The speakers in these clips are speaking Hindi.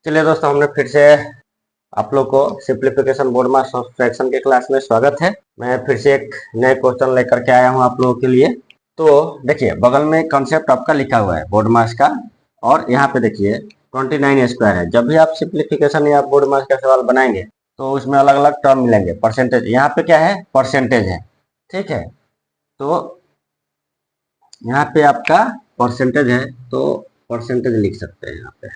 चलिए दोस्तों, हमने फिर से आप लोग को simplification board mass of fraction के क्लास में स्वागत है। मैं फिर से एक नए क्वेश्चन लेकर के आया हूं आप लोगों के लिए। तो देखिए, बगल में कंसेप्ट आपका लिखा हुआ है बोर्ड मास का, और यहाँ पे देखिए 29 स्क्वायर है। जब भी आप सिंप्लीफिकेशन या बोर्ड मास का सवाल बनाएंगे तो उसमें अलग अलग टर्म मिलेंगे। परसेंटेज यहाँ पे क्या है, परसेंटेज है, ठीक है। तो यहाँ पे आपका परसेंटेज है, तो परसेंटेज लिख सकते हैं यहाँ पे,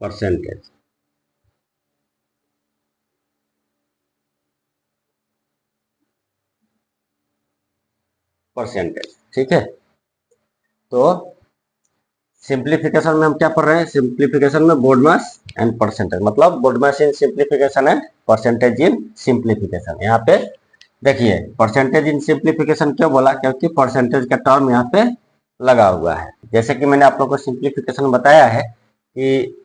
परसेंटेज। परसेंटेज ठीक है। तो सिंप्लीफिकेशन में हम क्या पढ़ रहे हैं, सिंप्लीफिकेशन में बोर्ड मास एंड परसेंटेज, मतलब board mass in simplification and percentage in simplification. यहाँ पे देखिए, परसेंटेज इन सिंप्लीफिकेशन क्यों बोला, क्योंकि परसेंटेज का टर्म यहाँ पे लगा हुआ है। जैसे कि मैंने आप लोगों को सिंप्लीफिकेशन बताया है कि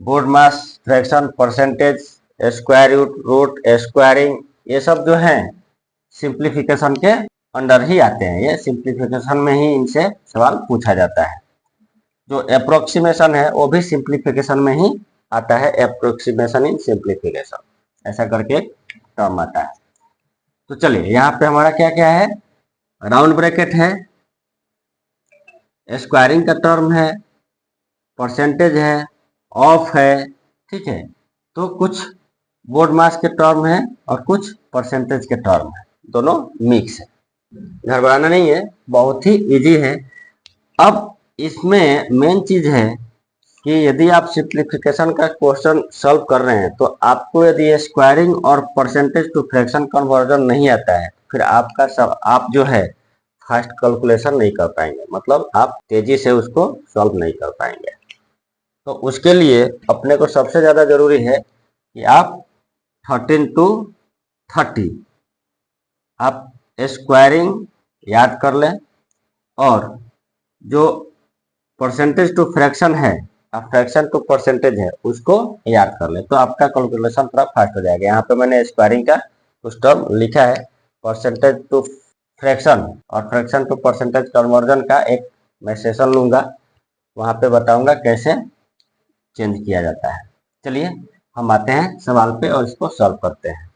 BODMAS, fraction, percentage, square root, squaring, ये सब जो है सिंप्लीफिकेशन के अंडर ही आते हैं। ये सिंप्लीफिकेशन में ही इनसे सवाल पूछा जाता है। जो अप्रोक्सीमेशन है वो भी सिंप्लीफिकेशन में ही आता है, अप्रोक्सीमेशन इन सिंप्लीफिकेशन, ऐसा करके टर्म आता है। तो चलिए, यहाँ पे हमारा क्या क्या है, राउंड ब्रैकेट है, स्क्वायरिंग का टर्म है, परसेंटेज है, ऑफ है, ठीक है। तो कुछ बोर्ड मास के टर्म है और कुछ परसेंटेज के टर्म है, दोनों मिक्स है। घबराना नहीं है, बहुत ही इजी है। अब इसमें मेन चीज है कि यदि आप सिंप्लीफिकेशन का क्वेश्चन सॉल्व कर रहे हैं तो आपको यदि स्क्वायरिंग और परसेंटेज टू फ्रैक्शन कन्वर्जन नहीं आता है, फिर आपका सब आप जो है फास्ट कैलकुलेशन नहीं कर पाएंगे, मतलब आप तेजी से उसको सॉल्व नहीं कर पाएंगे। तो उसके लिए अपने को सबसे ज्यादा जरूरी है कि आप 13 to 30 आप स्क्वायरिंग याद कर लें, और जो परसेंटेज टू फ्रैक्शन है, फ्रैक्शन टू परसेंटेज है, उसको याद कर ले, तो आपका कैलकुलेशन थोड़ा फास्ट हो जाएगा। यहाँ पे मैंने स्क्वायरिंग का कुछ टर्म लिखा है, परसेंटेज टू फ्रैक्शन और फ्रैक्शन टू परसेंटेज कन्वर्जन का एक मैं सेशन लूंगा, वहां पे बताऊंगा कैसे चेंज किया जाता है। चलिए हम आते हैं सवाल पे और इसको सॉल्व करते हैं।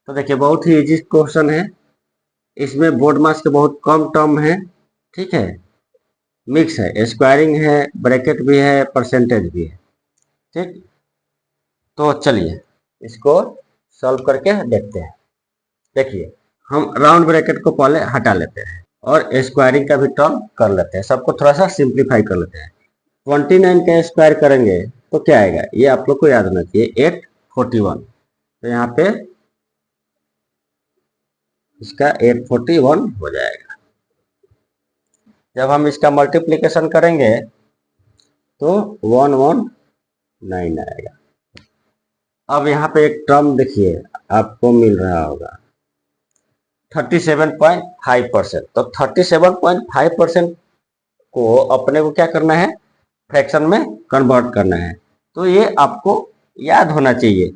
तो देखिए, बहुत ही इजी क्वेश्चन है, इसमें बोर्ड मास के बहुत कम टर्म है, ठीक है। मिक्स है, स्क्वायरिंग है, ब्रैकेट भी है, परसेंटेज भी है, ठीक। तो चलिए इसको सॉल्व करके देखते हैं। देखिए, हम राउंड ब्रैकेट को पहले हटा लेते हैं और स्क्वायरिंग का भी टर्म कर लेते हैं, सबको थोड़ा सा सिंप्लीफाई कर लेते हैं। 29 का स्क्वायर करेंगे तो क्या आएगा, ये आप लोग को याद होना चाहिए, 841। तो यहाँ पे इसका 841 हो जाएगा। जब हम इसका मल्टीप्लीकेशन करेंगे तो 119 आएगा। अब यहाँ पे एक टर्म देखिए आपको मिल रहा होगा 37.5%। तो 37.5% को अपने को क्या करना है, फ्रैक्शन में कन्वर्ट करना है। तो ये आपको याद होना चाहिए।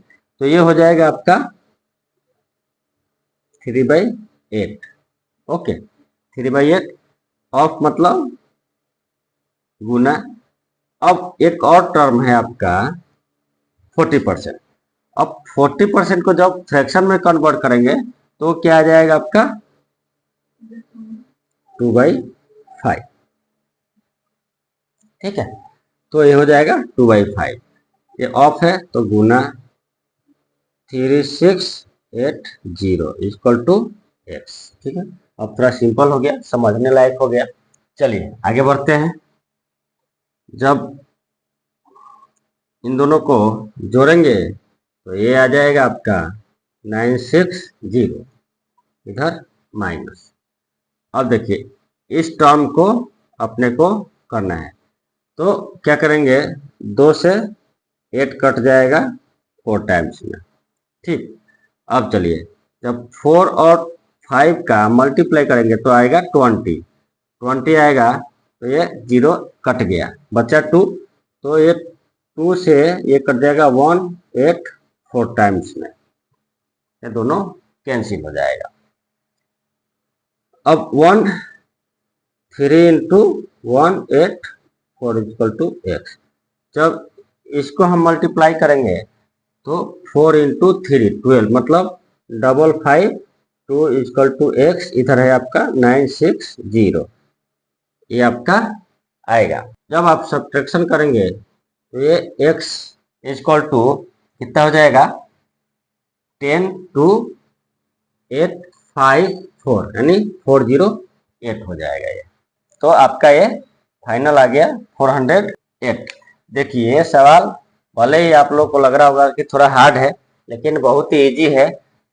तो ये हो जाएगा आपका 3/8। ओके, 3/8 ऑफ मतलब गुना। अब एक और टर्म है आपका 40%। अब 40% को जब फ्रैक्शन में कन्वर्ट करेंगे तो क्या आ जाएगा आपका 2/5, ठीक है। तो ये हो जाएगा 2/5। ये ऑफ है तो गुना 3680 इक्वल टू x, ठीक है। अब थोड़ा सिंपल हो गया, समझने लायक हो गया। चलिए आगे बढ़ते हैं। जब इन दोनों को जोड़ेंगे तो ये आ जाएगा आपका 960, इधर माइनस। अब देखिए, इस टर्म को अपने को करना है, तो क्या करेंगे, 2 से 8 कट जाएगा 4 टाइम्स में, ठीक। अब चलिए, जब 4 और 5 का मल्टीप्लाई करेंगे तो आएगा 20 आएगा, तो ये 0 कट गया, बचा 2। तो ये 2 से ये कट जाएगा 1, 8 4 टाइम्स में, ये दोनों कैंसिल हो जाएगा। अब 1 3 into 1 8 4 इक्वल टू एक्स। जब इसको हम मल्टीप्लाई करेंगे तो 4 इंटू 3 12, मतलब 552 2 इक्वल टू एक्स। इधर है आपका 960, ये आपका आएगा। जब आप सब्ट्रैक्शन करेंगे तो ये x इक्वल टू कितना हो जाएगा, 10 टू 854 यानी 408 हो जाएगा ये। तो आपका ये फाइनल आ गया 408। देखिए ये सवाल भले ही आप लोग को लग रहा होगा कि थोड़ा हार्ड है, लेकिन बहुत ही इजी है,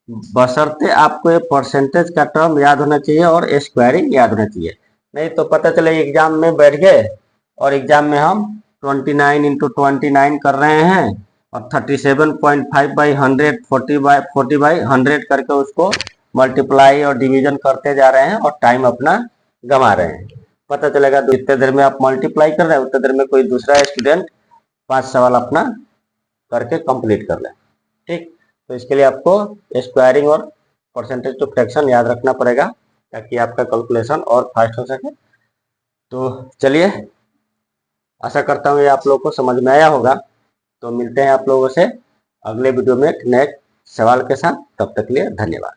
बशर्ते आपको ये परसेंटेज का टर्म याद होना चाहिए और स्क्वायरिंग याद होना चाहिए। नहीं तो पता चले एग्जाम में बैठ गए और एग्जाम में हम 29 इंटू 29 कर रहे हैं और 37.5 बाई 100 40 बाई 100 करके उसको मल्टीप्लाई और डिवीजन करते जा रहे हैं और टाइम अपना गंवा रहे हैं। पता चलेगा इतने देर में आप मल्टीप्लाई कर रहे हैं, उतने देर में कोई दूसरा स्टूडेंट 5 सवाल अपना करके कंप्लीट कर ले। ठीक, तो इसके लिए आपको स्क्वायरिंग और परसेंटेज टू फ्रैक्शन याद रखना पड़ेगा ताकि आपका कैलकुलेशन और फास्ट हो सके। तो चलिए, आशा करता हूँ ये आप लोगों को समझ में आया होगा। तो मिलते हैं आप लोगों से अगले वीडियो में एक नए सवाल के साथ। तब तक के लिए धन्यवाद।